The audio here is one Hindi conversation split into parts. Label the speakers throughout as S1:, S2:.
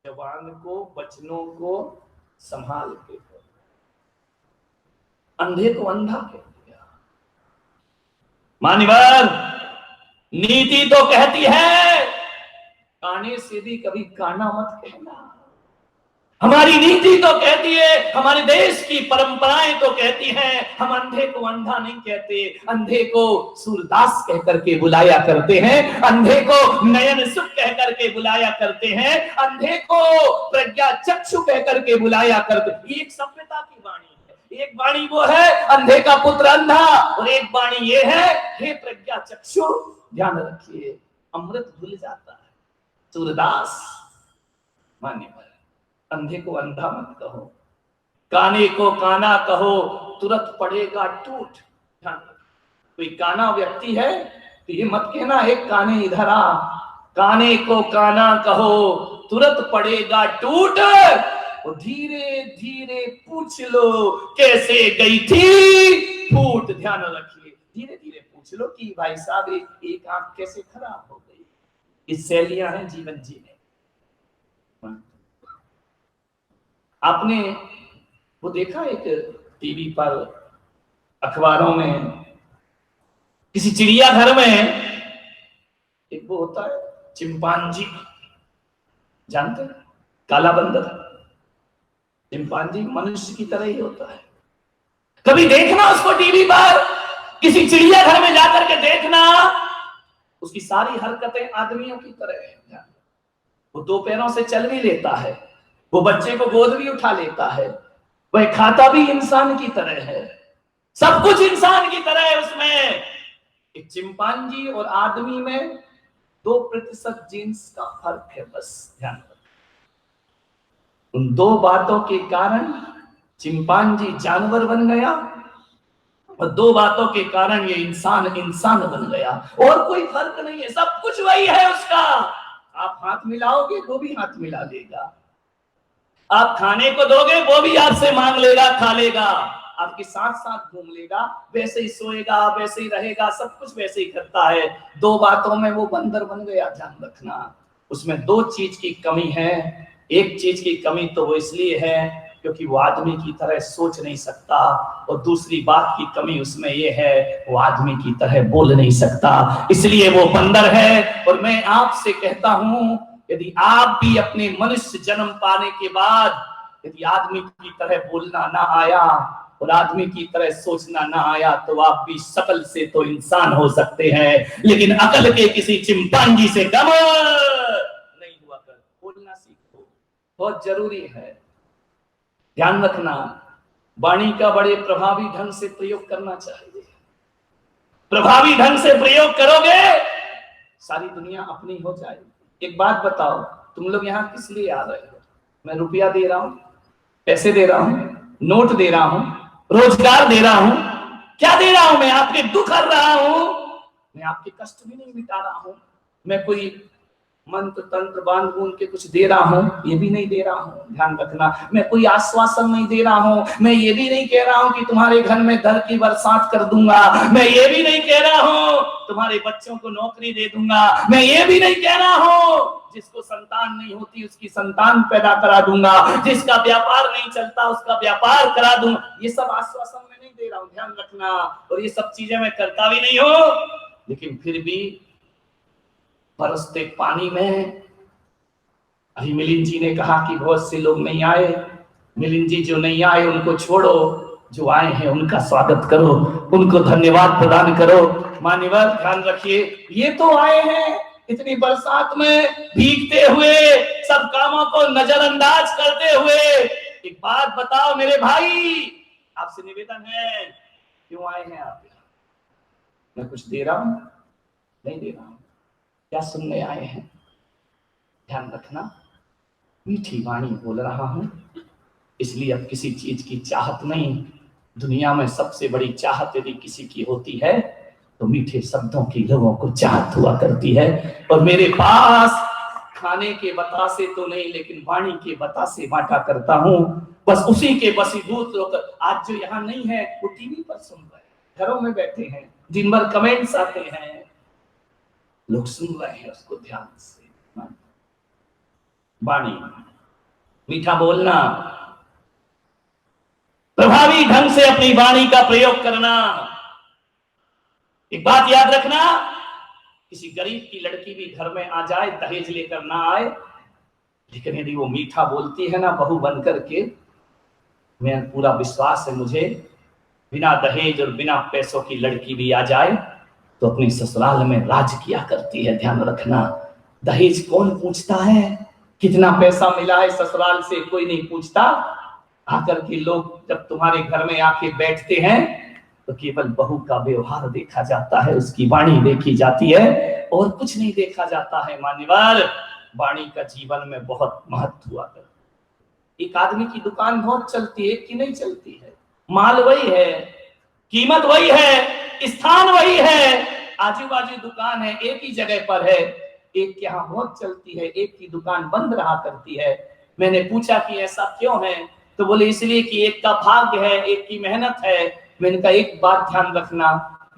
S1: जवान को बचनों को संभाल के, अंधे को अंधा कह दिया। मान्यवर, नीति तो कहती है काने से भी कभी काना मत कहना। हमारी नीति तो कहती है, हमारे देश की परंपराएं तो कहती हैं, हम अंधे को अंधा नहीं कहते, अंधे को सूरदास कह करके बुलाया करते हैं, अंधे को नयन सुख कह करके बुलाया करते हैं, अंधे को प्रज्ञा चक्षु कह करके बुलाया करते। एक सभ्यता की वाणी है, एक वाणी वो है अंधे का पुत्र अंधा, और एक वाणी ये है हे प्रज्ञा चक्षु ध्यान रखिए, अमृत भूल जाता है। सूरदास मान्य अंधे को अंधा मत कहो, काने को काना कहो, तुरंत पड़ेगा टूट। कोई काना व्यक्ति है तो ये मत कहना एक काने इधर आ, काने को काना कहो तुरंत पड़ेगा टूट, और धीरे धीरे पूछ लो कैसे गई थी फूट। ध्यान रखिए, धीरे धीरे पूछ लो कि भाई साहब एक आंख कैसे खराब हो गई। इस शैलियां हैं जीवन जीने। आपने वो देखा एक टीवी पर, अखबारों में, किसी चिड़ियाघर में एक वो होता है चिंपांजी, जानते हैं, काला बंदर। चिंपांजी मनुष्य की तरह ही होता है। कभी देखना उसको टीवी पर, किसी चिड़ियाघर में जाकर के देखना, उसकी सारी हरकतें आदमियों की तरह है। वो दो पैरों से चल भी लेता है, वो बच्चे को गोद भी उठा लेता है, वह खाता भी इंसान की तरह है, सब कुछ इंसान की तरह है उसमें। एक चिंपांजी और आदमी में 2% जीन्स का फर्क है, बस ध्यान रखो। उन दो बातों के कारण चिंपांजी जानवर बन गया, और दो बातों के कारण ये इंसान बन गया। और कोई फर्क नहीं है, सब कुछ वही है उसका। आप हाथ मिलाओगे वो भी हाथ मिला लेगा, आप खाने को दोगे वो भी आपसे मांग लेगा, खा लेगा, आपके साथ साथ घूम लेगा, वैसे ही सोएगा, वैसे ही रहेगा, सब कुछ वैसे ही करता है। दो बातों में वो बंदर बन गया। ध्यान रखना, उसमें दो चीज की कमी है। एक चीज की कमी तो वो इसलिए है क्योंकि वो आदमी की तरह सोच नहीं सकता, और दूसरी बात की कमी उसमें ये है वो आदमी की तरह बोल नहीं सकता, इसलिए वो बंदर है। और मैं आपसे कहता हूं, यदि आप भी अपने मनुष्य जन्म पाने के बाद यदि आदमी की तरह बोलना ना आया और आदमी की तरह सोचना ना आया, तो आप भी शकल से तो इंसान हो सकते हैं, लेकिन अकल के किसी चिंपांजी से कम नहीं हुआ कर। बोलना सीखो, बहुत जरूरी है। ध्यान रखना, वाणी का बड़े प्रभावी ढंग से प्रयोग करना चाहिए। प्रभावी ढंग से प्रयोग करोगे सारी दुनिया अपनी हो जाएगी। एक बात बताओ, तुम लोग यहाँ किस लिए आ रहे हो? मैं रुपया दे रहा हूं, पैसे दे रहा हूं, नोट दे रहा हूं, रोजगार दे रहा हूं, क्या दे रहा हूं? मैं आपके दुख हर रहा हूं, मैं आपके कष्ट भी नहीं मिटा रहा हूं, मैं कोई मंत्र तंत्र बांध बूंद के कुछ दे रहा हूं, ये भी नहीं दे रहा हूं। ध्यान रखना, मैं कोई आश्वासन नहीं दे रहा हूं, मैं ये भी नहीं कह रहा हूं कि तुम्हारे घर में धन की बरसात कर दूंगा, मैं ये भी नहीं कह रहा हूं तुम्हारे बच्चों को नौकरी दे दूंगा, मैं ये भी नहीं कह रहा हूं जिसको संतान नहीं होती उसकी संतान पैदा करा दूंगा, जिसका व्यापार नहीं चलता उसका व्यापार करा दूंगा। ये सब आश्वासन मैं नहीं दे रहा हूं, ध्यान रखना। और ये सब चीजें मैं करता भी नहीं हूं, लेकिन फिर भी बरसते पानी में, अभी मिलिंद जी ने कहा कि बहुत से लोग नहीं आए। मिलिंद जी जो नहीं आए उनको छोड़ो, जो आए हैं उनका स्वागत करो, उनको धन्यवाद प्रदान करो। मान्यवर ध्यान रखिए, ये तो आए हैं इतनी बरसात में भीगते हुए, सब कामों को नजरअंदाज करते हुए। एक बात बताओ मेरे भाई, आपसे निवेदन है, क्यों आए हैं आप? मैं कुछ दे रहा हूं? नहीं दे रहा हूं, क्या सुनने आए हैं? ध्यान रखना, मीठी वाणी बोल रहा हूं, इसलिए अब किसी चीज की चाहत नहीं। दुनिया में सबसे बड़ी चाहत यदि किसी की होती है तो मीठे शब्दों की लोगों को चाहत हुआ करती है। और मेरे पास खाने के बतासे तो नहीं, लेकिन वाणी के बतासे बांटा करता हूं। बस उसी के वशीभूत लोग आज जो यहाँ नहीं है वो टीवी पर सुन रहे हैं, घरों में बैठे हैं, दिन भर कमेंट्स आते हैं, लोग सुन रहे हैं उसको ध्यान से। वाणी मीठा बोलना, प्रभावी ढंग से अपनी वाणी का प्रयोग करना। एक बात याद रखना, किसी गरीब की लड़की भी घर में आ जाए, दहेज लेकर ना आए, लेकिन यदि वो मीठा बोलती है ना बहू बन करके, मैं पूरा विश्वास है मुझे, बिना दहेज और बिना पैसों की लड़की भी आ जाए तो अपनी ससुराल में राज किया करती है। ध्यान रखना, दहेज कौन पूछता है, कितना पैसा मिला है ससुराल से, कोई नहीं पूछता। आकर के लोग जब तुम्हारे घर में आके बैठते हैं तो केवल बहू का व्यवहार देखा जाता है, उसकी वाणी देखी जाती है, और कुछ नहीं देखा जाता है। मान्यवर, वाणी का जीवन में बहुत महत्व हुआ है। एक आदमी की दुकान बहुत चलती है कि नहीं चलती है, माल वही है, कीमत वही है, स्थान वही है, आजू बाजू दुकान है, एक ही जगह पर है, एक के यहाँ बहुत चलती है, एक की दुकान बंद रहा करती है। मैंने पूछा कि ऐसा क्यों है, तो बोले इसलिए कि एक का भाग्य है, एक की मेहनत है। मैंने कहा एक बात ध्यान रखना,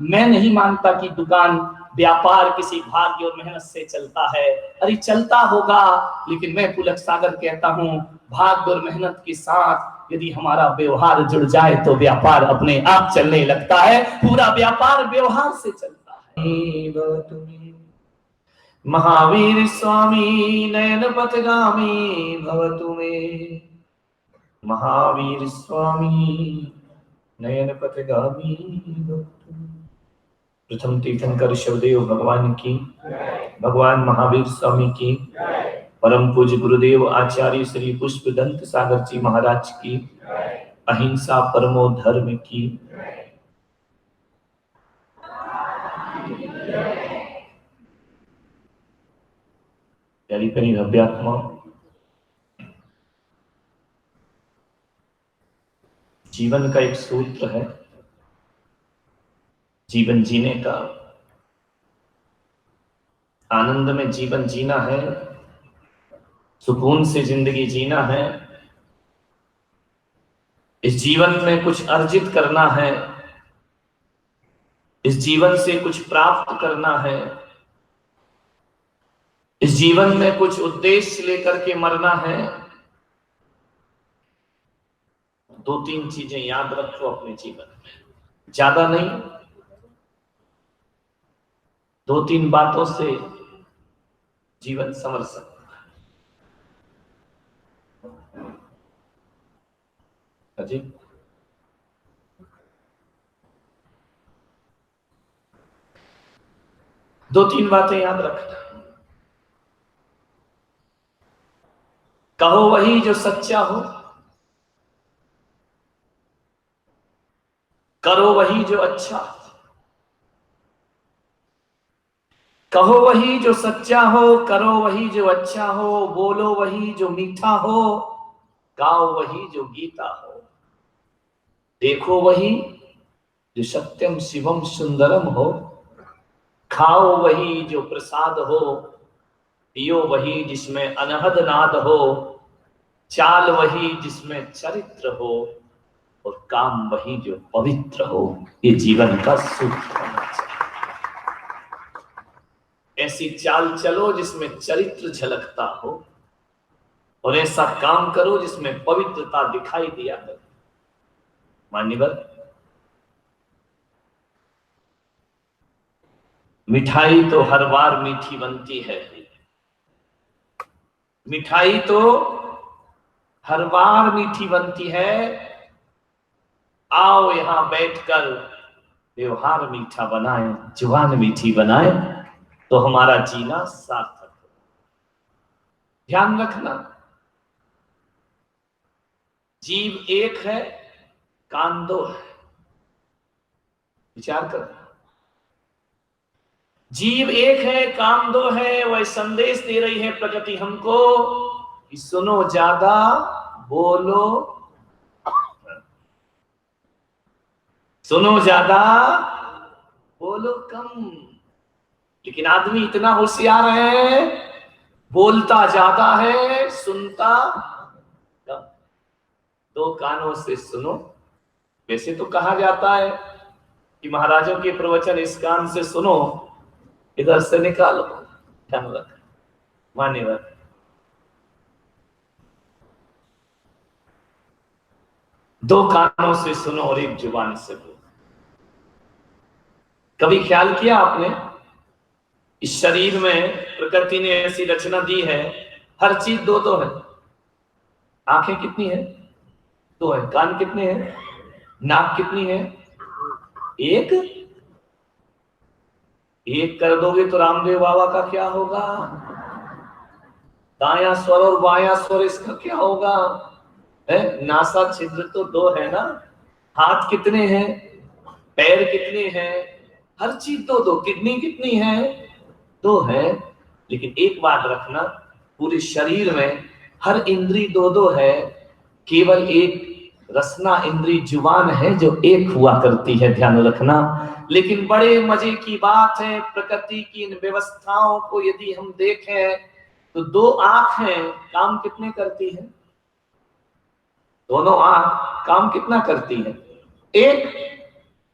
S1: मैं नहीं मानता कि दुकान व्यापार किसी भाग्य और मेहनत से चलता है। अरे चलता होगा, लेकिन मैं पुलक सागर कहता हूँ, भाग्य और मेहनत के साथ यदि हमारा व्यवहार जुड़ जाए तो व्यापार अपने आप चलने लगता है। पूरा व्यापार व्यवहार से चलता है। महावीर स्वामी नयन पथगामी भवतु मे, महावीर स्वामी नयन पथगामी भवतु मे। प्रथम तीर्थंकर ऋषभदेव भगवान की, भगवान महावीर स्वामी की, परम पूज्य गुरुदेव आचार्य श्री पुष्पदंत सागर जी महाराज की, अहिंसा परमो धर्म की। प्यारी प्यारी भव्यात्मा, जीवन का एक सूत्र है, जीवन जीने का, आनंद में जीवन जीना है, सुकून से जिंदगी जीना है, इस जीवन में कुछ अर्जित करना है, इस जीवन से कुछ प्राप्त करना है, इस जीवन में कुछ उद्देश्य लेकर के मरना है। दो तीन चीजें याद रखो अपने जीवन में, ज्यादा नहीं, दो तीन बातों से जीवन संवर सकता है। जी, दो तीन बातें याद रखना। कहो वही जो सच्चा हो, करो वही जो अच्छा, कहो वही जो सच्चा हो, करो वही जो अच्छा हो, बोलो वही जो मीठा हो, गाओ वही जो गीता हो, देखो वही जो सत्यम शिवम सुंदरम हो, खाओ वही जो प्रसाद हो, पियो वही जिसमें अनहद नाद हो, चाल वही जिसमें चरित्र हो, और काम वही जो पवित्र हो। ये जीवन का सूत्र होना चाहिए। ऐसी चाल चलो जिसमें चरित्र झलकता हो, और ऐसा काम करो जिसमें पवित्रता दिखाई दिया करे। मान्यवर, मिठाई तो हर बार मीठी बनती है, मिठाई तो हर बार मीठी बनती है। आओ यहां बैठकर व्यवहार मीठा बनाए, जुबान मीठी बनाए, तो हमारा जीना सार्थक हो। ध्यान रखना, जीव एक है, कान दो है। विचार करना, जीव एक है, काम दो है। वह संदेश दे रही है प्रकृति हमको कि सुनो ज्यादा, बोलो, सुनो ज्यादा, बोलो कम। लेकिन आदमी इतना होशियार है, बोलता ज्यादा है, सुनता कम। दो कानों से सुनो। वैसे तो कहा जाता है कि महाराजों के प्रवचन इस कान से सुनो, इधर से निकालो। ध्यान रख मान्यवर, दो कानों से सुनो और एक जुबान से बोलो। कभी ख्याल किया आपने, इस शरीर में प्रकृति ने ऐसी रचना दी है, हर चीज दो दो है। आंखें कितनी है? दो है। कान कितने हैं? नाक कितनी है? एक। एक कर दोगे तो रामदेव बाबा का क्या होगा? दाया स्वर और बाया स्वर, इसका क्या होगा? है नासा छिद्र तो दो है ना। हाथ कितने हैं? पैर कितने हैं? हर चीज दो दो। किडनी कितनी है? दो है। लेकिन एक बात रखना, पूरे शरीर में हर इंद्री दो दो है, केवल एक रसना इंद्री जुबान है जो एक हुआ करती है, ध्यान रखना। लेकिन बड़े मजे की बात है, प्रकृति की इन व्यवस्थाओं को यदि हम देखें तो दो आंख हैं, काम कितने करती है? दोनों आंख काम कितना करती है? एक।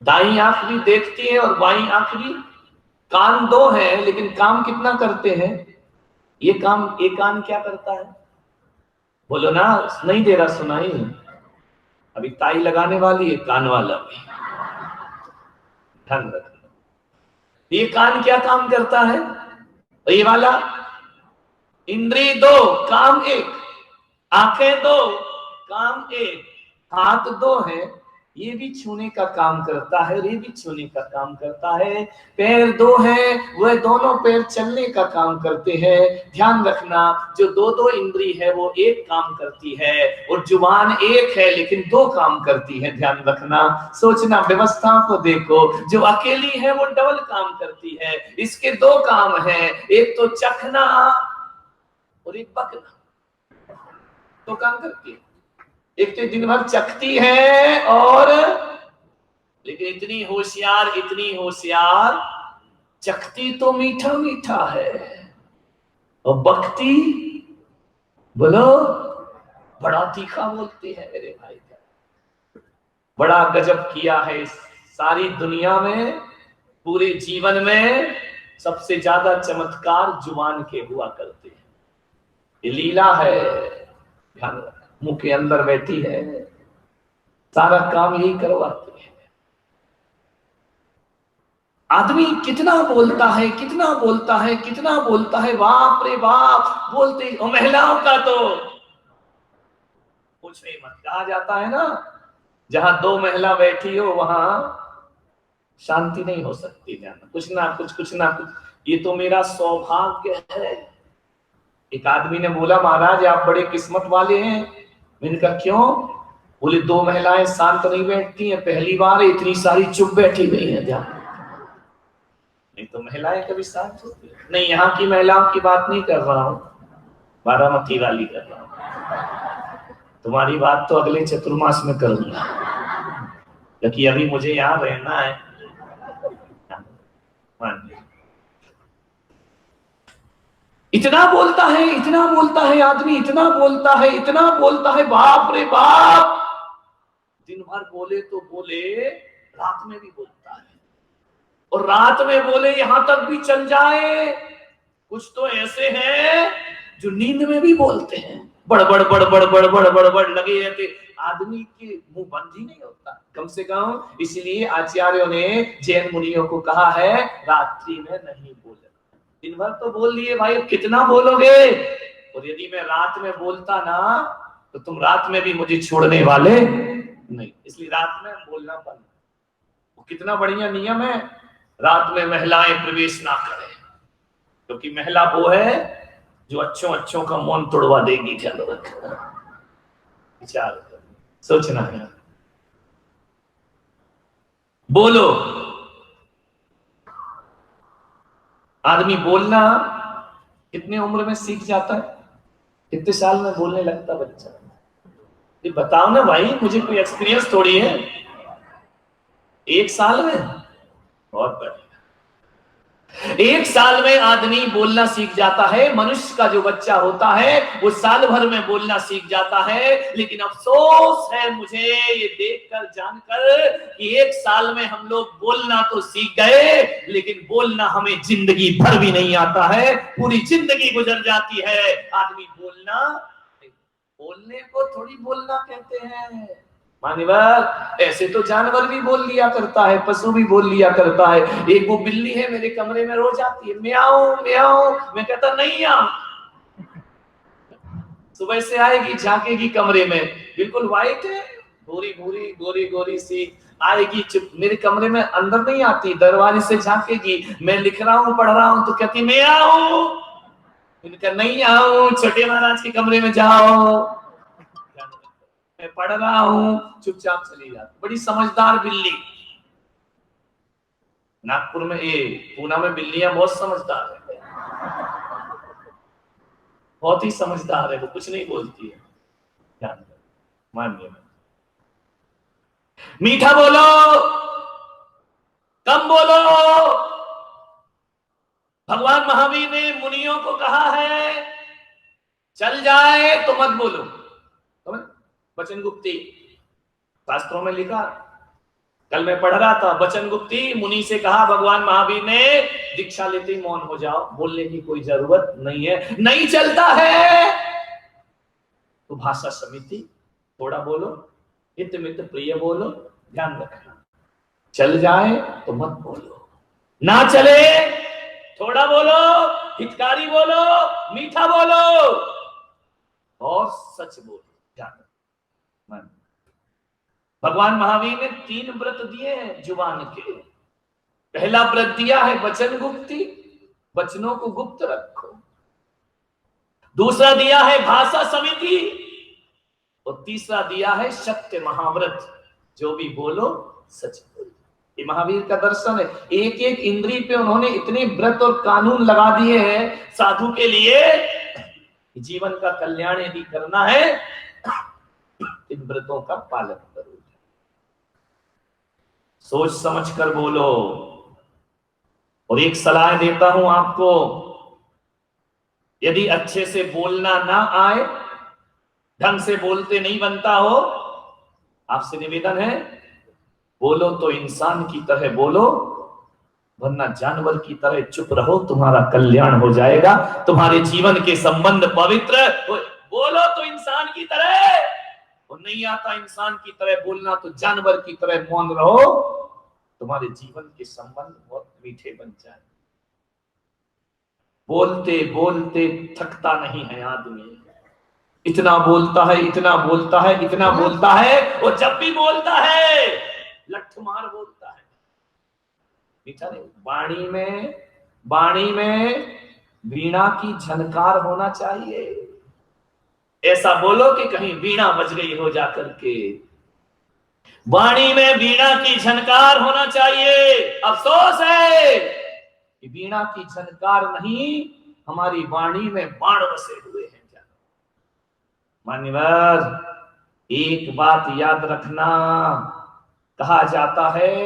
S1: दाई आंख भी देखती है और बाई आंख भी। कान दो है लेकिन काम कितना करते हैं? ये काम, एक कान क्या करता है? बोलो ना, नहीं दे रहा सुनाई। अभी ताई लगाने वाली है कान वाला भी, ध्यान रखना। ये कान क्या काम करता है? ये वाला इंद्री दो, काम एक। आंखें दो, काम एक। हाथ दो है, ये भी छूने का काम करता है, ये भी छूने का काम करता है। पैर दो है, वह दोनों पैर चलने का काम करते हैं। ध्यान रखना, जो दो दो इंद्री है वो एक काम करती है, और जुबान एक है लेकिन दो काम करती है। ध्यान रखना, सोचना, व्यवस्था को देखो। जो अकेली है वो डबल काम करती है। इसके दो काम है, एक तो चखना और एक बकना। तो काम करती है। एक तो दिन भर चखती है, और लेकिन इतनी होशियार, इतनी होशियार, चखती तो मीठा मीठा है और बकती, बोलो, बड़ा तीखा बोलती है मेरे भाई। बड़ा गजब किया है इस सारी दुनिया में, पूरे जीवन में सबसे ज्यादा चमत्कार जुबान के हुआ करते हैं। ये लीला है, ध्यान रखना। मुंह के अंदर बैठी है, सारा काम यही करवाती है। आदमी कितना बोलता है, कितना बोलता है, कितना बोलता है, बाप रे बाप बोलते। और महिलाओं का तो कुछ नहीं मत। कहा जाता है ना, जहां दो महिला बैठी हो वहां शांति नहीं हो सकती। जाना कुछ ना कुछ, कुछ ना कुछ। ये तो मेरा सौभाग्य है। एक आदमी ने बोला, महाराज आप बड़े किस्मत वाले हैं। मैंने कहा क्यों? बोले दो महिलाएं शांत नहीं बैठती हैं, पहली बार इतनी सारी चुप बैठी गई हैं। ध्यान, नहीं तो महिलाएं कभी शांत होती नहीं। यहाँ की महिलाओं की बात नहीं कर रहा हूँ, बारामती वाली कर रहा हूँ। तुम्हारी बात तो अगले चतुर्मास में करूंगा, क्योंकि अभी मुझे यहाँ रहना है। इतना बोलता है, इतना बोलता है आदमी, इतना बोलता है, इतना बोलता है, बाप रे बाप। दिन भर बोले तो बोले, रात में भी बोलता है, और रात में बोले यहां तक भी चल जाए। कुछ तो ऐसे हैं जो नींद में भी बोलते हैं, बड़बड़ बड़बड़ बड़बड़ बड़बड़ लगे रहते। आदमी के मुंह बंद ही नहीं होता कम से कम। इसलिए आचार्यों ने जैन मुनियों को कहा है, रात्रि में नहीं बोलना। दिन भर तो बोल लिए भाई, कितना बोलोगे? और यदि मैं रात में बोलता ना, तो तुम रात में भी मुझे छोड़ने वाले नहीं। इसलिए रात में बोलना बंद। वो कितना बढ़िया नियम है, रात में महिलाएं प्रवेश ना करें, क्योंकि महिला वो है जो अच्छों अच्छों का मौन तोड़वा देगी। ख्याल रखना, विचार कर, सोचना है। बोलो। आदमी बोलना कितने उम्र में सीख जाता है? कितने साल में बोलने लगता बच्चा? ये बताओ ना भाई, मुझे कोई एक्सपीरियंस थोड़ी है। 1 साल में? बहुत बढ़िया। 1 साल में आदमी बोलना सीख जाता है। मनुष्य का जो बच्चा होता है वो साल भर में बोलना सीख जाता है। लेकिन अफसोस है मुझे ये देखकर, जानकर कि 1 साल में हम लोग बोलना तो सीख गए, लेकिन बोलना हमें जिंदगी भर भी नहीं आता है। पूरी जिंदगी गुजर जाती है, आदमी बोलना। बोलने को थोड़ी बोलना कहते हैं, मान्यवर ऐसे तो जानवर भी बोल लिया करता है, पशु भी बोल लिया करता है। एक वो बिल्ली है मेरे कमरे में रोज आती है, म्याऊं म्याऊं, मैं कहता नहीं आ। सुबह से आएगी, झांकेगी कमरे में, बिल्कुल व्हाइट है, गोरी गोरी गोरी गोरी सी, आएगी चुप मेरे कमरे में, अंदर नहीं आती, दरवाजे से झांकेगी। मैं लिख रहा हूँ पढ़ रहा हूँ तो कहती मैं आऊं, इनका नहीं आऊं, छोटे महाराज के कमरे में जाओ, मैं पढ़ रहा हूं, चुपचाप चली जाती। बड़ी समझदार बिल्ली। नागपुर में, ये पूना में बिल्लियां बहुत समझदार है, बहुत ही समझदार है, वो कुछ नहीं बोलती है। ध्यान मानिए, मीठा बोलो, कम बोलो। भगवान महावीर ने मुनियों को कहा है चल जाए तो मत बोलो। वचन गुप्ती शास्त्रों में लिखा, कल मैं पढ़ रहा था, वचन गुप्ती मुनि से कहा भगवान महावीर ने, दीक्षा लेते ही मौन हो जाओ, बोलने की कोई जरूरत नहीं है। नहीं चलता है तो भाषा समिति थोड़ा बोलो, हित मित प्रिय बोलो, ध्यान रखना। चल जाए तो मत बोलो, ना चले थोड़ा बोलो, हितकारी बोलो, मीठा बोलो और सच बोलो। ध्यान रखना। भगवान महावीर ने 3 व्रत दिए हैं जुबान के। पहला व्रत दिया है वचन गुप्ती, वचनों को गुप्त रखो। दूसरा दिया है भाषा समिति, और तीसरा दिया है सत्य महाव्रत, जो भी बोलो सच बोलो। ये महावीर का दर्शन है। एक एक इंद्रिय पे उन्होंने इतने व्रत और कानून लगा दिए हैं साधु के लिए, जीवन का कल्याण यदि करना है इन व्रतों का पालन करो, सोच समझ कर बोलो। और एक सलाह देता हूं आपको, यदि अच्छे से बोलना ना आए, ढंग से बोलते नहीं बनता हो, आपसे निवेदन है बोलो तो इंसान की तरह बोलो, वरना जानवर की तरह चुप रहो, तुम्हारा कल्याण हो जाएगा, तुम्हारे जीवन के संबंध पवित्र। बोलो तो इंसान की तरह, और नहीं आता इंसान की तरह बोलना तो जानवर की तरह मौन रहो, तुम्हारे जीवन के संबंध बहुत मीठे बन जाए। बोलते बोलते थकता नहीं है आदमी, इतना बोलता है, इतना बोलता है, इतना बोलता है, और जब भी बोलता है लठमार बोलता है, मीठा नहीं। वाणी में वीणा की झनकार होना चाहिए। ऐसा बोलो कि कहीं वीणा बज गई हो जाकर के। वाणी में वीणा की झनकार होना चाहिए। अफसोस है कि वीणा की झनकार नहीं, हमारी वाणी में बाण बसे हुए हैं। मान्यवर एक बात याद रखना, कहा जाता है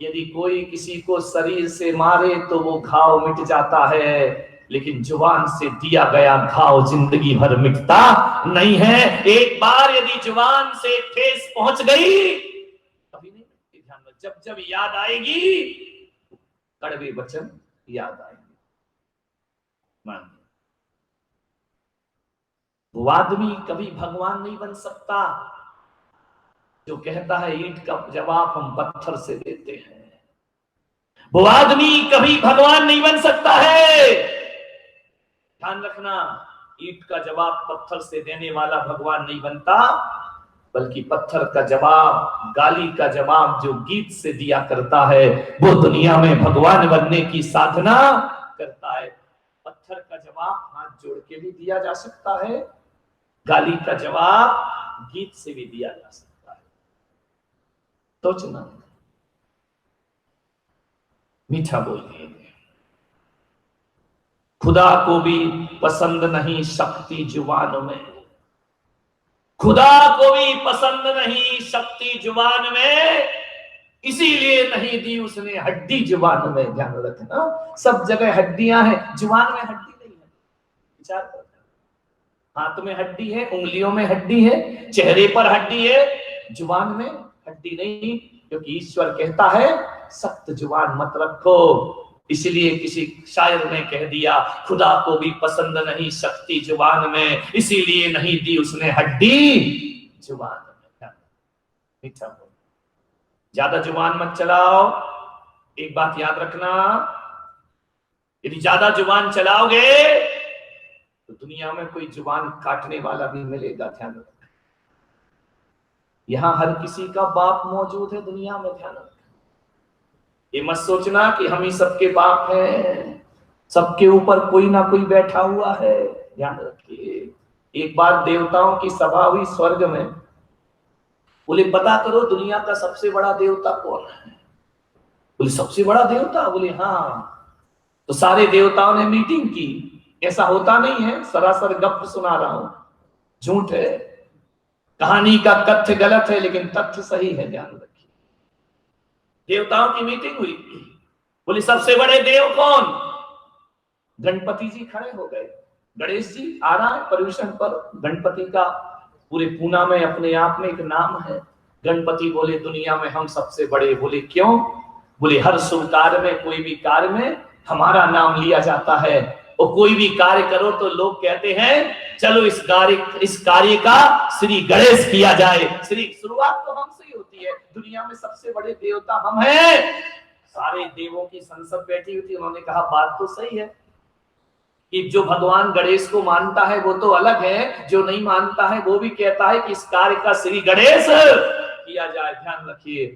S1: यदि कोई किसी को शरीर से मारे तो वो घाव मिट जाता है, लेकिन जुबान से दिया गया घाव जिंदगी भर मिटता नहीं है। एक बार यदि जुबान से ठेस पहुंच गई कभी नहीं मिटती। ध्यान में, जब जब याद आएगी कड़वे वचन याद आएंगे। मान, वो आदमी कभी भगवान नहीं बन सकता जो कहता है ईंट का जवाब हम पत्थर से देते हैं। वो आदमी कभी भगवान नहीं बन सकता है। ध्यान रखना, ईंट का जवाब पत्थर से देने वाला भगवान नहीं बनता, बल्कि पत्थर का जवाब, गाली का जवाब जो गीत से दिया करता है, वो दुनिया में भगवान बनने की साधना करता है। पत्थर का जवाब हाथ जोड़ के भी दिया जा सकता है, गाली का जवाब गीत से भी दिया जा सकता है। सोचना, मीठा बोलिए। खुदा को भी पसंद नहीं शक्ति जुबान में, खुदा को भी पसंद नहीं शक्ति जुबान में, इसीलिए नहीं दी उसने हड्डी जुबान में। ध्यान रखना, सब जगह हड्डियां हैं, जुबान में हड्डी नहीं है। विचार कर, हाथ में हड्डी है, उंगलियों में हड्डी है, चेहरे पर हड्डी है, जुबान में हड्डी नहीं, क्योंकि ईश्वर कहता है सख्त जुबान मत रखो। इसलिए किसी शायर ने कह दिया खुदा को भी पसंद नहीं शक्ति जुबान में, इसीलिए नहीं दी उसने हड्डी जुबान में। मीठा बोलो, ज्यादा जुबान मत चलाओ। एक बात याद रखना, यदि ज्यादा जुबान चलाओगे तो दुनिया में कोई जुबान काटने वाला भी मिलेगा, ध्यान रखना। यहां हर किसी का बाप मौजूद है दुनिया में, ध्यान रखना। ये मत सोचना कि हम ही सबके बाप हैं, सबके ऊपर कोई ना कोई बैठा हुआ है। ध्यान रखिए, एक बार देवताओं की सभा हुई स्वर्ग में। बोले पता करो दुनिया का सबसे बड़ा देवता कौन है। बोले सबसे बड़ा देवता? बोले हाँ। तो सारे देवताओं ने मीटिंग की। ऐसा होता नहीं है, सरासर गप सुना रहा हूं, झूठ है, कहानी का तथ्य गलत है लेकिन तथ्य सही है, ध्यान रखिए। देवताओं की मीटिंग हुई। बोले सबसे बड़े देव कौन? गणपति जी खड़े हो गए। गणेश जी आ रहा है पर्यूषण पर, गणपति का पूरे पूना में अपने आप में एक नाम है। गणपति बोले दुनिया में हम सबसे बड़े। बोले क्यों? बोले हर शुभ कार्य में, कोई भी कार्य में हमारा नाम लिया जाता है, और कोई भी कार्य करो तो लोग कहते हैं चलो इस कार्य का श्री गणेश किया जाए। श्री शुरुआत तो हमसे ही होती है। दुनिया में सबसे बड़े देवता हम हैं। सारे देवों की संसद बैठी हुई थी, उन्होंने कहा बात तो सही है कि जो भगवान गणेश को मानता है वो तो अलग है, जो नहीं मानता है वो भी कहता है कि इस कार्य का श्री गणेश किया जाए, ध्यान रखिए।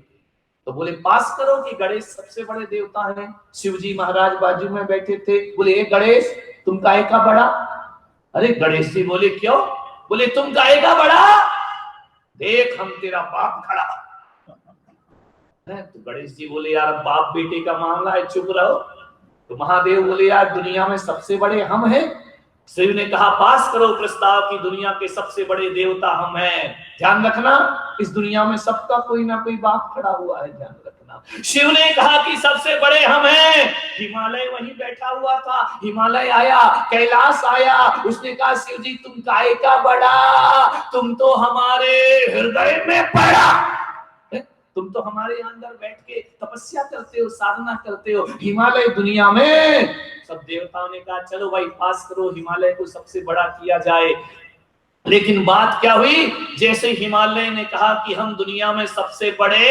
S1: तो बोले पास करो कि गणेश सबसे बड़े देवता हैं। शिव जी महाराज बाजू में बैठे थे। बोले ए गणेश तुम काहे का बड़ा? अरे गणेश जी बोले क्यों? बोले तुम काहे का बड़ा? देख हम तेरा बाप खड़ा है। तो गणेश जी बोले यार बाप बेटे का मामला है, चुप रहो। तो महादेव बोले यार दुनिया में सबसे बड़े हम हैं। शिव ने कहा पास करो प्रस्ताव की दुनिया के सबसे बड़े देवता हम हैं। ध्यान रखना, इस दुनिया में सबका कोई ना कोई बाप खड़ा हुआ है, ध्यान रखना। शिव ने कहा कि सबसे बड़े हम हैं। हिमालय वहीं बैठा हुआ था। हिमालय आया, कैलाश आया, उसने कहा शिव जी तुम काहे का बड़ा? तुम तो हमारे हृदय में पड़ा, तुम तो हमारे अंदर बैठ के तपस्या करते हो, साधना करते हो। हिमालय दुनिया में। सब देवताओं ने कहा चलो भाई पास करो, हिमालय को सबसे बड़ा किया जाए। लेकिन बात क्या हुई, जैसे हिमालय ने कहा कि हम दुनिया में सबसे बड़े,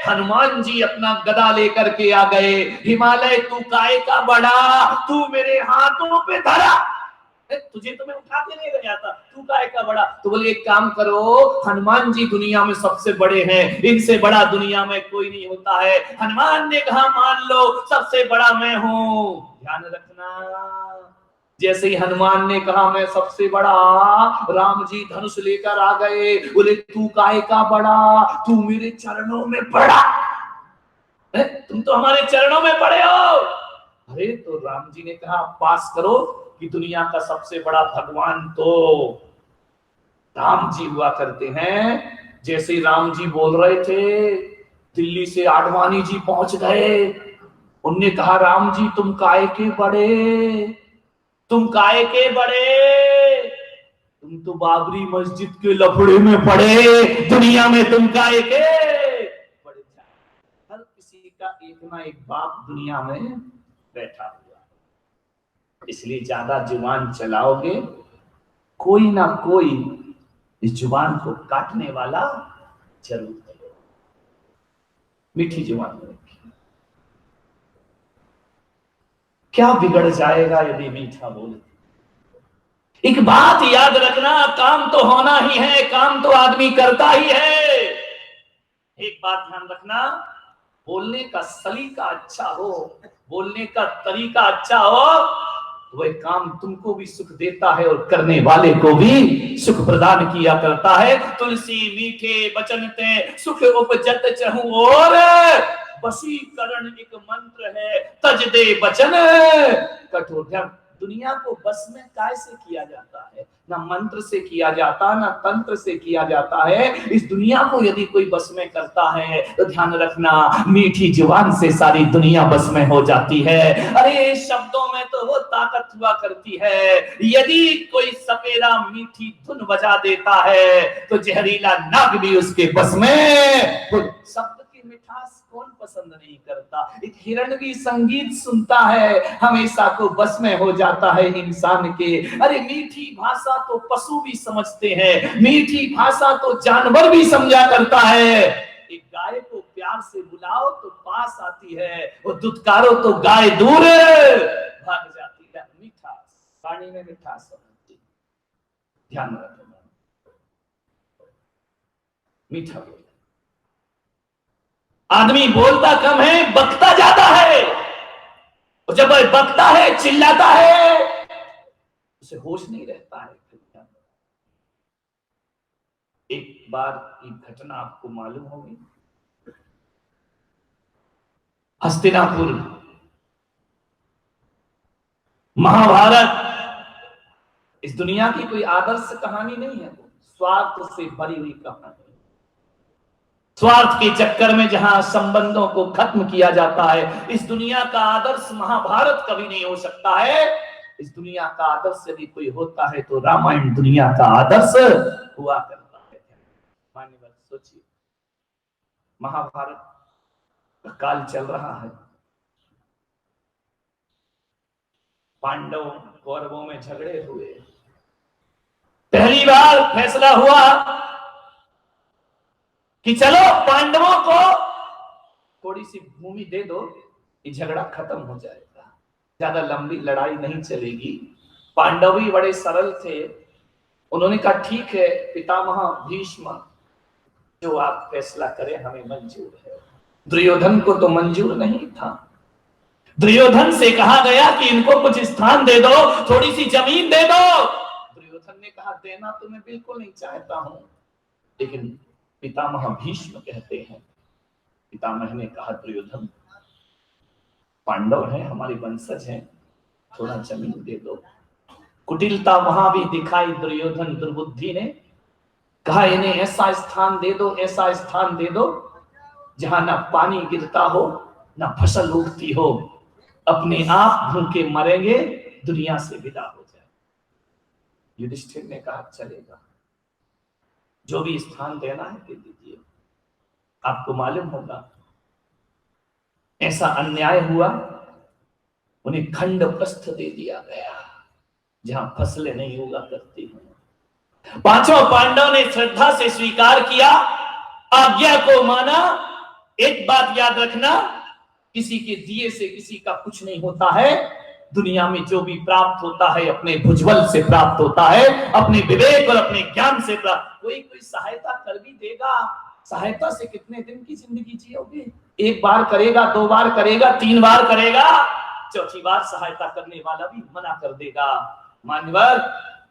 S1: हनुमान जी अपना गदा लेकर के आ गए। हिमालय तू काहे का बड़ा? तू मेरे हाथों पे धरा, तुझे तो मैं उठा के ले गया था, तू काहे का बड़ा? तो बोले एक काम करो, हनुमान जी दुनिया में सबसे बड़े हैं, इनसे बड़ा दुनिया में कोई नहीं होता है। हनुमान ने कहा मान लो सबसे बड़ा मैं हूं। ध्यान रखना, जैसे ही हनुमान ने कहा मैं सबसे बड़ा, राम जी धनुष लेकर आ गए। बोले तू काहे का बड़ा? तू मेरे चरणों में पड़ा, तुम तो हमारे चरणों में पड़े हो। अरे तो राम जी ने कहा पास करो कि दुनिया का सबसे बड़ा भगवान तो राम जी हुआ करते हैं। जैसे ही राम जी बोल रहे थे, दिल्ली से आडवाणी जी पहुंच गए। उनने कहा राम जी तुम काहे के बड़े? तुम काहे के बड़े? तुम तो बाबरी मस्जिद के लफड़े में पड़े, दुनिया में तुम काहे के बड़े? हर किसी का एक ना एक बाप दुनिया में बैठा हुआ, इसलिए ज्यादा जुबान चलाओगे कोई ना कोई इस जुबान को काटने वाला जरूर है। मीठी जुबान में रखिए। क्या बिगड़ जाएगा यदि मीठा बोले? एक बात याद रखना, काम तो होना ही है, काम तो आदमी करता ही है। एक बात ध्यान रखना, बोलने का सलीका अच्छा हो, बोलने का तरीका अच्छा हो, वह काम तुमको भी सुख देता है और करने वाले को भी सुख प्रदान किया करता है। तुलसी मीठे बचन ते सुख उपजत चहु और, वशीकरण एक मंत्र है तज दे बचन कठोर। दुनिया को बस में कैसे किया जाता है? ना मंत्र से किया जाता, ना तंत्र से किया जाता है। इस दुनिया को यदि कोई बस में करता है तो ध्यान रखना मीठी जुबान से सारी दुनिया बस में हो जाती है। अरे शब्दों में तो वो ताकत हुआ करती है। यदि कोई सपेरा मीठी धुन बजा देता है तो जहरीला नाग भी उसके बस में। शब्द की मिठास कौन पसंद नहीं करता। एक हिरण भी संगीत सुनता है, हमेशा को बस में हो जाता है इंसान के। अरे मीठी भाषा तो पशु भी समझते हैं, मीठी भाषा तो जानवर भी समझा करता है। एक गाय को प्यार से बुलाओ तो पास आती है, और दुत्कारो तो गाय दूर भाग जाती है। मिठास, पानी में मिठास समझती, ध्यान रखना। मीठा बोल, आदमी बोलता कम है, बकता ज्यादा है, और जब वह बकता है, चिल्लाता है, उसे होश नहीं रहता है। एक बार की घटना आपको मालूम होगी, हस्तिनापुर, महाभारत इस दुनिया की कोई आदर्श कहानी नहीं है, स्वार्थ से भरी हुई कहानी। स्वार्थ के चक्कर में जहां संबंधों को खत्म किया जाता है। इस दुनिया का आदर्श महाभारत कभी नहीं हो सकता है। इस दुनिया का आदर्श यदि कोई होता है तो रामायण दुनिया का आदर्श हुआ करता है। मान्यवर सोचिए, महाभारत का काल चल रहा है, पांडव कौरवों में झगड़े हुए, पहली बार फैसला हुआ कि चलो पांडवों को थोड़ी सी भूमि दे दो, ये झगड़ा खत्म हो जाएगा, ज्यादा लंबी लड़ाई नहीं चलेगी। पांडव भी बड़े सरल थे, उन्होंने कहा ठीक है पितामह भीष्म, जो आप फैसला करें हमें मंजूर है। दुर्योधन को तो मंजूर नहीं था। दुर्योधन से कहा गया कि इनको कुछ स्थान दे दो, थोड़ी सी जमीन दे दो। दुर्योधन ने कहा देना तो मैं बिल्कुल नहीं चाहता हूं, लेकिन पितामह भीष्म कहते हैं, पितामह ने कहा दुर्योधन पांडव हैं, हमारे वंशज हैं, थोड़ा जमीन दे दो। कुटिलता वहां भी दिखाई दुर्योधन दुर्बुद्धि ने, कहा इन्हें ऐसा स्थान दे दो, ऐसा स्थान दे दो जहां ना पानी गिरता हो, ना फसल उगती हो, अपने आप भूखे मरेंगे, दुनिया से विदा हो जाए। युधिष्ठिर ने कहा चलेगा, जो भी स्थान देना है दे दीजिए। आपको मालूम होगा ऐसा अन्याय हुआ, उन्हें खंड प्रस्थ दे दिया गया जहां फसलें नहीं उगा करती हैं। पांचों पांडव ने श्रद्धा से स्वीकार किया, आज्ञा को माना। एक बात याद रखना, किसी के दिए से किसी का कुछ नहीं होता है। दुनिया में जो भी प्राप्त होता है अपने भुजबल से प्राप्त होता है, अपने विवेक और अपने ज्ञान से प्राप्त। कोई सहायता कर भी देगा, सहायता से कितने दिन की जिंदगी जियोगे? एक बार करेगा, दो बार करेगा, तीन बार करेगा, चौथी बार सहायता करने वाला भी मना कर देगा। मान्यवर,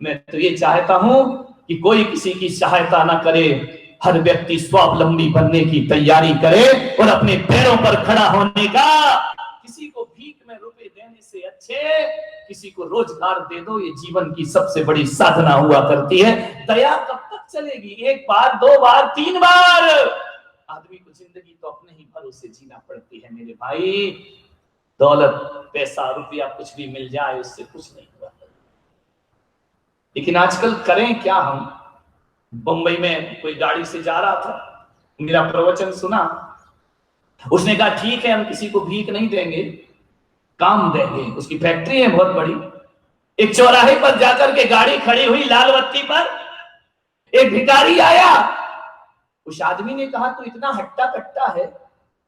S1: मैं तो ये चाहता हूं कि कोई किसी की सहायता ना करे, हर व्यक्ति स्वावलंबी बनने की तैयारी करे और अपने पैरों पर खड़ा होने का। किसी को भीख में रुपए देने से अच्छे किसी को रोजगार दे दो, ये जीवन की सबसे बड़ी साधना हुआ करती है। दया कब तक चलेगी? एक बार, दो बार, तीन बार? आदमी को जिंदगी तो अपने ही भरोसे जीना पड़ती है मेरे भाई। दौलत, पैसा, रुपया कुछ भी मिल जाए उससे कुछ नहीं हुआ। लेकिन आजकल करें क्या हम? बंबई में कोई गाड़ी से जा रहा था, मेरा प्रवचन सुना, उसने कहा ठीक है हम किसी को भीख नहीं देंगे, काम देंगे। उसकी फैक्ट्री है बहुत बड़ी। एक चौराहे पर जाकर के गाड़ी खड़ी हुई, लाल बत्ती पर एक भिखारी आया। उस आदमी ने कहा तू इतना हट्टा कट्टा है,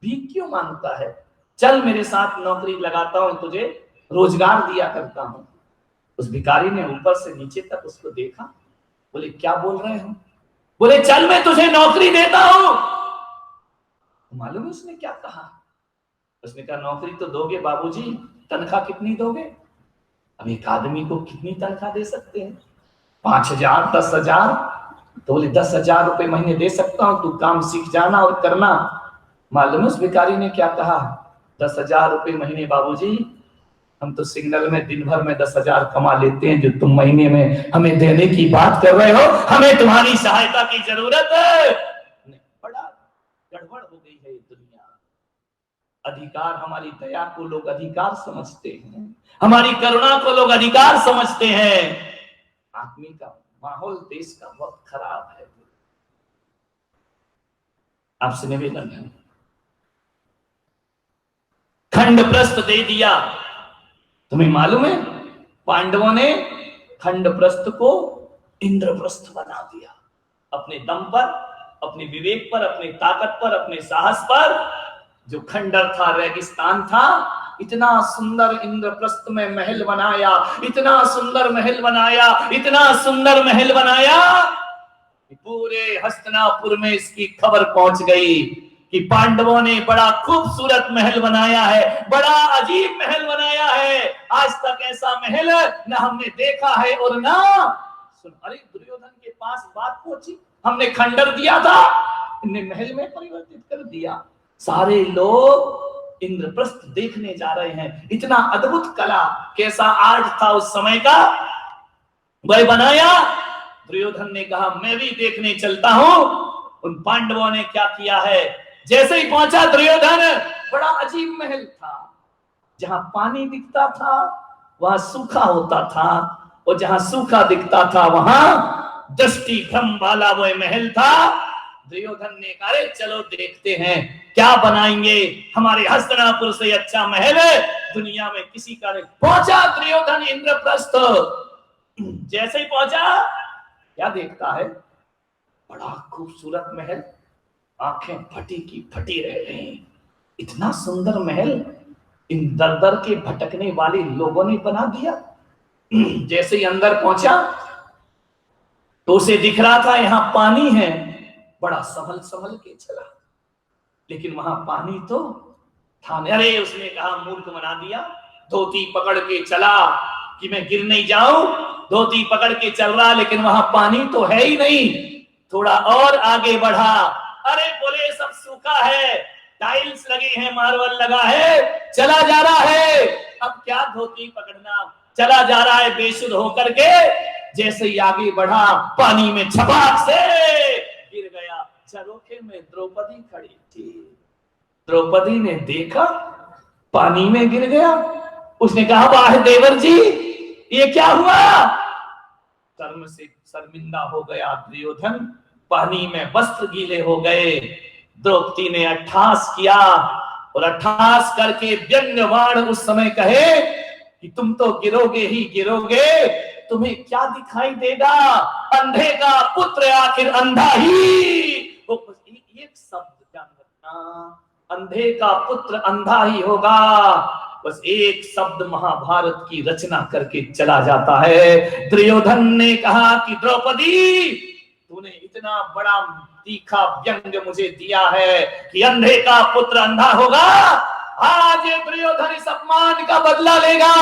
S1: भीख क्यों मांगता है? चल मेरे साथ नौकरी लगाता हूं, तुझे रोजगार दिया करता हूं। उस भिखारी ने ऊपर से नीचे तक उसको देखा, बोले क्या बोल रहे हो? बोले चल मैं तुझे नौकरी देता हूं। मालूम है उसने क्या कहा? उसने कहा नौकरी तो दोगे बाबूजी, तनख्वाह कितनी दोगे? अब एक आदमी को कितनी तनख्वाह दे सकते हैं? 5,000, 10,000? तो बोले 10,000 रुपए महीने दे सकता हूं, तू काम सीख जाना और करना। मालूम है उस भिखारी ने क्या कहा? 10,000 रुपए महीने बाबूजी, हम तो सिग्नल में दिन भर में 10,000 कमा लेते हैं, जो तुम महीने में हमें देने की बात कर रहे हो, हमें तुम्हारी सहायता की जरूरत है। बड़ा गड़बड़ हो गई है ये दुनिया। अधिकार, हमारी दया को लोग अधिकार समझते हैं, हमारी करुणा को लोग अधिकार समझते हैं। आदमी का माहौल देश का बहुत खराब है। आपसे निवेदन है, खंडप्रस्थ दे दिया। तुम्हें मालूम है पांडवों ने खंडप्रस्थ को इंद्रप्रस्थ बना दिया। अपने दम पर, अपने विवेक पर, अपनी ताकत पर, अपने साहस पर। जो खंडर था, रेगिस्तान था, इतना सुंदर इंद्रप्रस्थ में महल बनाया, इतना सुंदर महल बनाया, इतना सुंदर महल बनाया, पूरे हस्तिनापुर में इसकी खबर पहुंच गई कि पांडवों ने बड़ा खूबसूरत महल बनाया है, बड़ा अजीब महल बनाया है। आज तक ऐसा महल न हमने देखा है और ना सुन। अरे दुर्योधन के पास बात पहुंची, हमने खंडर दिया था, इन्हें महल में परिवर्तित कर दिया। सारे लोग इंद्रप्रस्थ देखने जा रहे हैं। इतना अद्भुत कला, कैसा आर्ट था उस समय का, वह बनाया। दुर्योधन ने कहा मैं भी देखने चलता हूं उन पांडवों ने क्या किया है। जैसे ही पहुंचा दुर्योधन, बड़ा अजीब महल था। जहां पानी दिखता था वहां सूखा होता था, और जहां सूखा दिखता था वहां दृष्टि भ्रम वाला वह महल था। दुर्योधन ने कहा अरे चलो देखते हैं क्या बनाएंगे, हमारे हस्तिनापुर से अच्छा महल दुनिया में किसी का नहीं। पहुंचा दुर्योधन इंद्रप्रस्थ। जैसे ही पहुंचा, क्या देखता है, बड़ा खूबसूरत महल, आंखें फटी की फटी रह गई। इतना सुंदर महल इन दर दर के भटकने वाले लोगों ने बना दिया। जैसे ही अंदर पहुंचा तो उसे दिख रहा था यहां पानी है, बड़ा संभल संभल के चला, लेकिन वहां पानी तो था नहीं। अरे उसने कहा मूर्ख बना दिया, धोती पकड़ के चला कि मैं गिर नहीं जाऊं, धोती पकड़ के चल रहा, लेकिन वहां पानी तो है ही नहीं। थोड़ा और आगे बढ़ा, अरे बोले सब सूखा है, टाइल्स लगे हैं, मार्बल लगा है, चला जा रहा है, अब क्या धोती पकड़ना, चला जा रहा है बेसुध होकर के। जैसे ही आगे बढ़ा, पानी में छपाक से गिर गया। झरोखे में द्रौपदी खड़ी थी। द्रौपदी ने देखा पानी में गिर गया। उसने कहा वाह देवर जी, ये क्या हुआ। कर्म से शर्मिंदा हो गया दुर्योधन, पानी में वस्त्र गीले हो गए। द्रौपदी ने अट्ठास किया, और अट्ठास करके व्यंग्यवाण उस समय कहे कि तुम तो गिरोगे ही गिरोगे, तुम्हें क्या दिखाई देगा, अंधे का पुत्र आखिर अंधा ही। वो एक शब्द ध्यान रखना, अंधे का पुत्र अंधा ही होगा। बस एक शब्द महाभारत की रचना करके चला जाता है। दुर्योधन ने कहा कि द्रौपदी, तूने इतना बड़ा तीखा व्यंग मुझे दिया है कि अंधे का पुत्र अंधा होगा। आज ये दुर्योधन इस अपमान का बदला लेगा।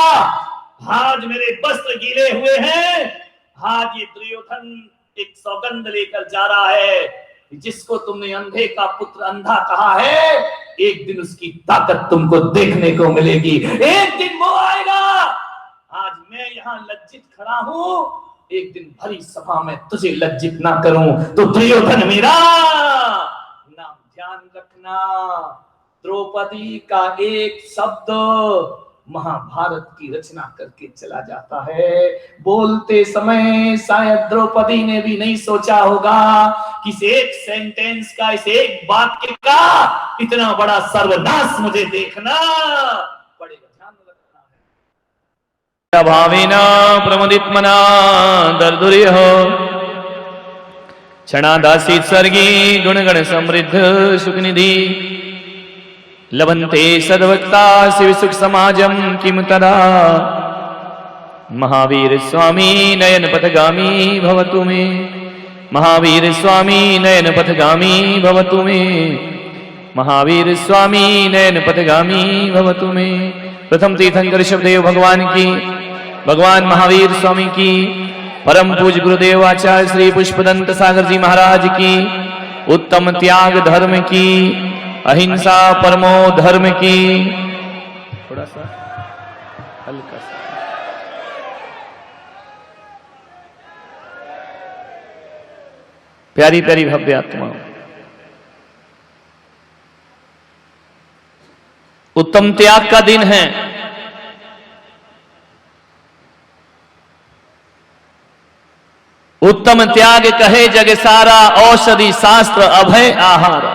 S1: आज मेरे वस्त्र गीले हुए हैं, आज ये दुर्योधन एक सौगंध लेकर जा रहा है, जिसको तुमने अंधे का पुत्र अंधा कहा है, एक दिन उसकी ताकत तुमको देखने को मिलेगी। एक दिन वो आएगा। आज मैं यहाँ लज्जित खड़ा हूं, एक दिन भरी सभा में तुझे लज्जित ना करूं तो दुर्योधन मेरा नाम ध्यान रखना। द्रौपदी का एक शब्द महाभारत की रचना करके चला जाता है। बोलते समय शायद द्रौपदी ने भी नहीं सोचा होगा कि इस एक सेंटेंस का, इस एक वाक्य का इतना बड़ा सर्वनाश मुझे देखना पड़ेगा। ध्यान रखना है।
S2: भावेना प्रमुदित्मना दर्दुर्यः क्षणादासीत् सर्गी गुणगण समृद्ध सुखनिधि लभन्ते सद्वक्ता शिव सुख समाजम किम तदा। महावीर स्वामी नयन पथगामी भवतु मे, महावीर स्वामी नयन पथगामी भवतु मे, महावीर स्वामी नयन पथगामी भवतु मे। प्रथम तीर्थंकर शब्देव भगवान की, भगवान महावीर स्वामी की, परम पूज्य गुरुदेव आचार्य श्री पुष्पदंत सागर जी महाराज की, उत्तम त्याग धर्म की, अहिंसा परमो धर्म की। थोड़ा सा हल्का सा प्यारी प्यारी भव्य आत्मा, उत्तम त्याग का दिन है। उत्तम त्याग कहे जग सारा, औषधि शास्त्र अभय आहार।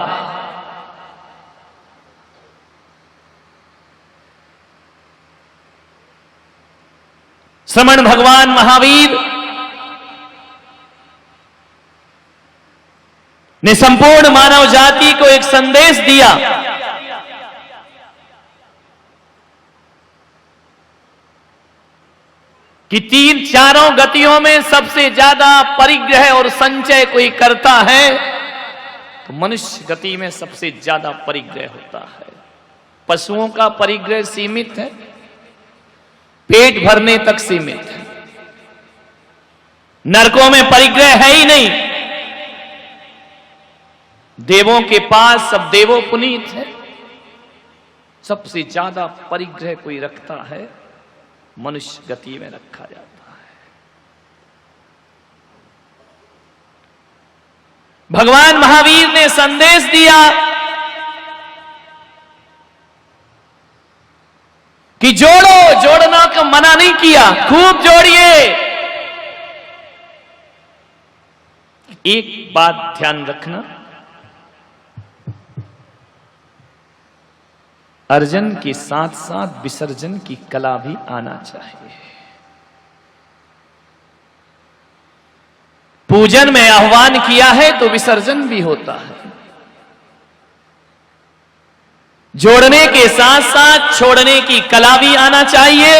S2: श्रमण भगवान महावीर ने संपूर्ण मानव जाति को एक संदेश दिया कि तीन चारों गतियों में सबसे ज्यादा परिग्रह और संचय कोई करता है तो मनुष्य गति में सबसे ज्यादा परिग्रह होता है। पशुओं का परिग्रह सीमित है, पेट भरने तक सीमित है। नरकों में परिग्रह है ही नहीं। देवों के पास सब देवों पुनीत है। सबसे ज्यादा परिग्रह कोई रखता है, मनुष्य गति में रखा जाता है। भगवान महावीर ने संदेश दिया कि जोड़ो, जोड़ना का मना नहीं किया, खूब जोड़िए। एक बात ध्यान रखना, अर्जन के साथ साथ विसर्जन की कला भी आना चाहिए। पूजन में आह्वान किया है तो विसर्जन भी होता है। जोड़ने के साथ साथ छोड़ने की कला भी आना चाहिए।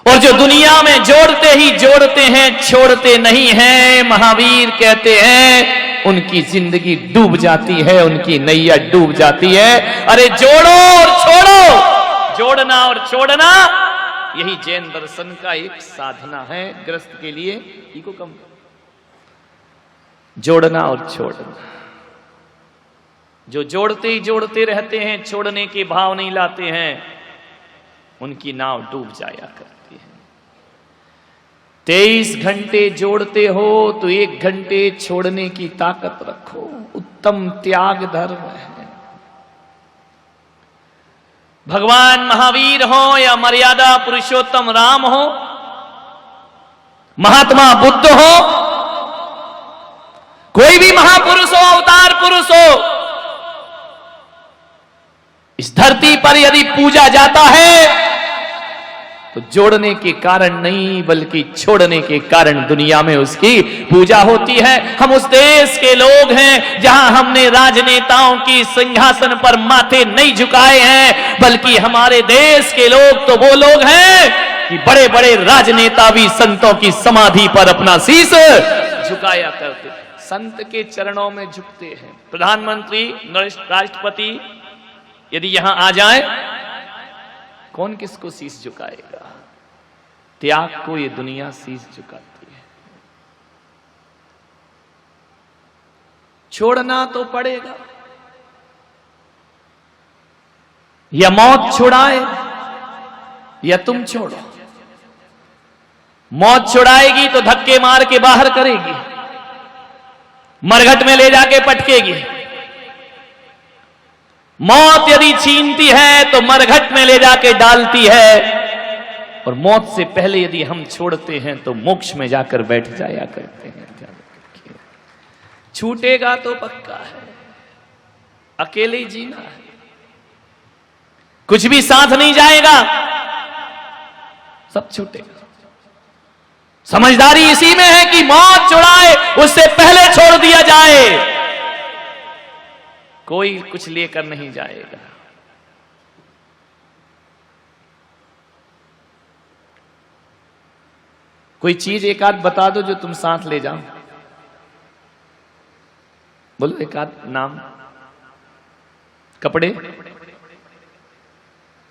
S2: और जो दुनिया में जोड़ते ही जोड़ते हैं, छोड़ते नहीं हैं, महावीर कहते हैं उनकी जिंदगी डूब जाती है, उनकी नैया डूब जाती है। अरे जोड़ो और छोड़ो, जोड़ना और छोड़ना, यही जैन दर्शन का एक साधना है गृहस्थ के लिए। इको कम, जोड़ना और छोड़ना। जो जोड़ते ही जोड़ते रहते हैं, छोड़ने के भाव नहीं लाते हैं, उनकी नाव डूब जाया करती है। 23 घंटे जोड़ते हो तो 1 घंटे छोड़ने की ताकत रखो। उत्तम त्याग धर्म है। भगवान महावीर हो या मर्यादा पुरुषोत्तम राम हो, महात्मा बुद्ध हो, कोई भी महापुरुष हो, अवतार पुरुष हो, इस धरती पर यदि पूजा जाता है तो जोड़ने के कारण नहीं बल्कि छोड़ने के कारण दुनिया में उसकी पूजा होती है। हम उस देश के लोग हैं जहां हमने राजनेताओं की सिंहासन पर माथे नहीं झुकाए हैं, बल्कि हमारे देश के लोग तो वो लोग हैं कि बड़े बड़े राजनेता भी संतों की समाधि पर अपना शीश झुकाया करते, संत के चरणों में झुकते हैं। प्रधानमंत्री, राष्ट्रपति यदि यहां आ जाए, कौन किसको शीश झुकाएगा? त्याग को ये दुनिया शीश झुकाती है। छोड़ना तो पड़ेगा, या मौत छुड़ाए या तुम छोड़ो। मौत छुड़ाएगी तो धक्के मार के बाहर करेगी, मरघट में ले जाके पटकेगी। मौत यदि छीनती है तो मरघट में ले जाके डालती है, और मौत से पहले यदि हम छोड़ते हैं तो मोक्ष में जाकर बैठ जाया करते हैं। छूटेगा तो पक्का है, अकेले ही जीना है, कुछ भी साथ नहीं जाएगा, सब छूटेगा। समझदारी इसी में है कि मौत छुड़ाए उससे पहले छोड़ दिया जाए। कोई कुछ लेकर नहीं जाएगा। कोई चीज एक आध बता दो जो तुम साथ ले जाओ। बोलो एक आध नाम। कपड़े,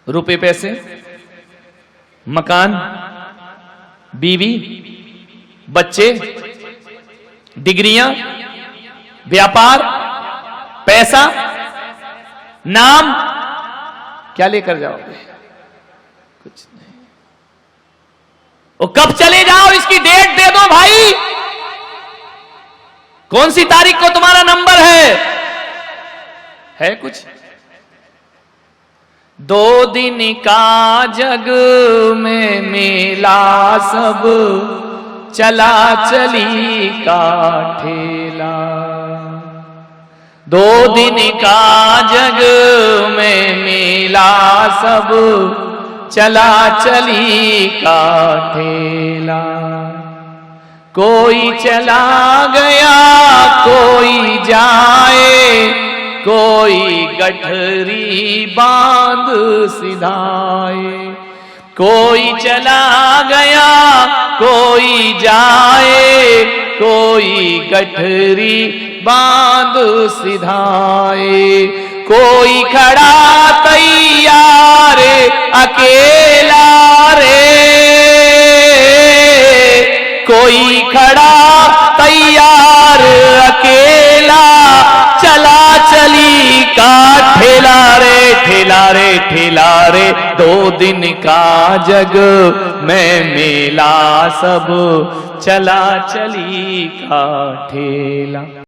S2: रुपए पैसे, मकान, बीवी, बच्चे, डिग्रियां, व्यापार, पैसा, नाम, क्या लेकर जाओगे? कुछ नहीं। वो कब चले जाओ इसकी डेट दे दो भाई। कौन सी तारीख को तुम्हारा नंबर है कुछ? 2 दिन का जग में मेला, सब चला चली का ठेला। 2 दिन का जग में मेला, सब चला चली का ठेला। कोई चला गया कोई जाए, कोई गठरी बांध सिधाए। कोई चला गया कोई जाए, कोई गठरी बांध सिधाए। कोई खड़ा तैयार अकेला रे, कोई खड़ा तैयार अकेला, चला चली का ठेला रे, ठेला रे, ठेला रे। 2 दिन का जग में मेला, सब चला चली का ठेला।